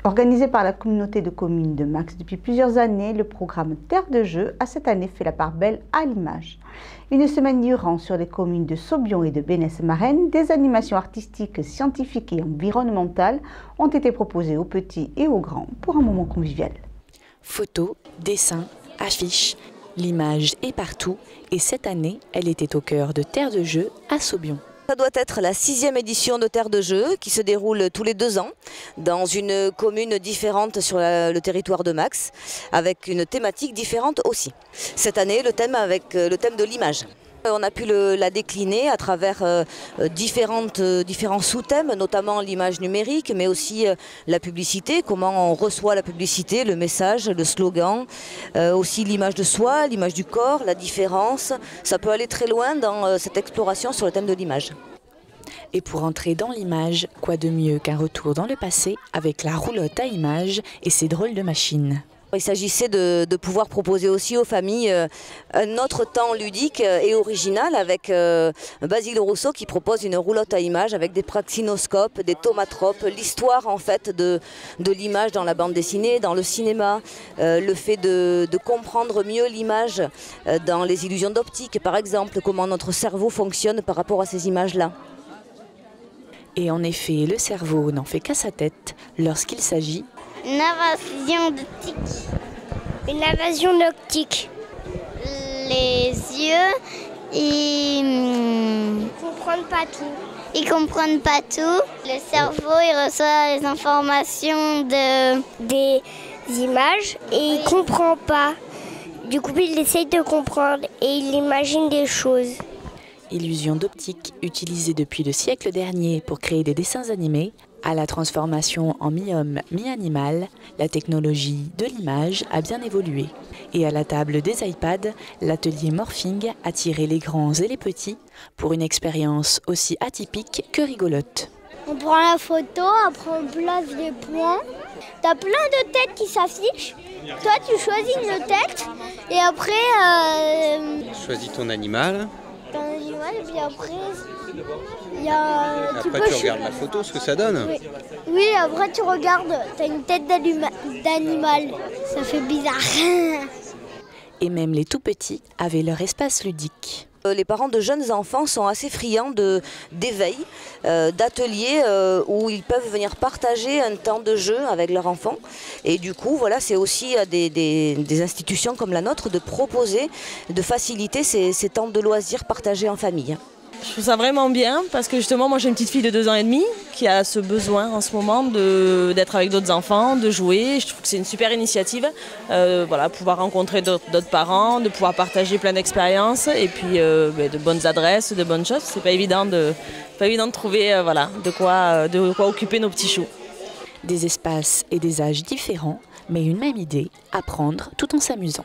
Organisé par la communauté de communes de Max depuis plusieurs années, le programme Terre de Jeux a cette année fait la part belle à l'image. Une semaine durant sur les communes de Saubion et de Bénesse-Marraine, des animations artistiques, scientifiques et environnementales ont été proposées aux petits et aux grands pour un moment convivial. Photos, dessins, affiches, l'image est partout et cette année, elle était au cœur de Terre de Jeux à Saubion. Ça doit être la 6e édition de Terre de Jeux qui se déroule tous les 2 ans dans une commune différente sur le territoire de Max avec une thématique différente aussi. Cette année, le thème de l'image. On a pu la décliner à travers différents sous-thèmes, notamment l'image numérique, mais aussi la publicité, comment on reçoit la publicité, le message, le slogan, aussi l'image de soi, l'image du corps, la différence. Ça peut aller très loin dans cette exploration sur le thème de l'image. Et pour entrer dans l'image, quoi de mieux qu'un retour dans le passé avec la roulotte à images et ses drôles de machines. Il s'agissait de pouvoir proposer aussi aux familles un autre temps ludique et original avec Basile Rousseau qui propose une roulotte à images avec des praxinoscopes, des tomatropes, l'histoire en fait de l'image dans la bande dessinée, dans le cinéma, le fait de comprendre mieux l'image dans les illusions d'optique par exemple, comment notre cerveau fonctionne par rapport à ces images-là. Et en effet, le cerveau n'en fait qu'à sa tête lorsqu'il s'agit une invasion d'optique. Une invasion d'optique. Les yeux, ils comprennent pas tout. Ils comprennent pas tout. Le cerveau, il reçoit les informations des images et il comprend pas. Du coup, il essaye de comprendre et il imagine des choses. Illusion d'optique utilisée depuis le siècle dernier pour créer des dessins animés, à la transformation en mi-homme, mi-animal, la technologie de l'image a bien évolué. Et à la table des iPads, l'atelier Morphing a tiré les grands et les petits pour une expérience aussi atypique que rigolote. On prend la photo, après on place des points. T'as plein de têtes qui s'affichent. Toi, tu choisis une tête et après... Choisis ton animal. Et puis après, tu regardes la photo, ce que ça donne. Oui, après tu regardes, t'as une tête d'animal, ça fait bizarre. Et même les tout petits avaient leur espace ludique. Les parents de jeunes enfants sont assez friands d'éveil, d'ateliers où ils peuvent venir partager un temps de jeu avec leur enfant. Et du coup, voilà, c'est aussi à des institutions comme la nôtre de proposer, de faciliter ces temps de loisirs partagés en famille. Je trouve ça vraiment bien parce que justement moi j'ai une petite fille de 2 ans et demi qui a ce besoin en ce moment d'être avec d'autres enfants, de jouer. Je trouve que c'est une super initiative, voilà, pouvoir rencontrer d'autres parents, de pouvoir partager plein d'expériences et puis de bonnes adresses, de bonnes choses. C'est pas évident de trouver voilà, de quoi occuper nos petits choux. Des espaces et des âges différents, mais une même idée, apprendre tout en s'amusant.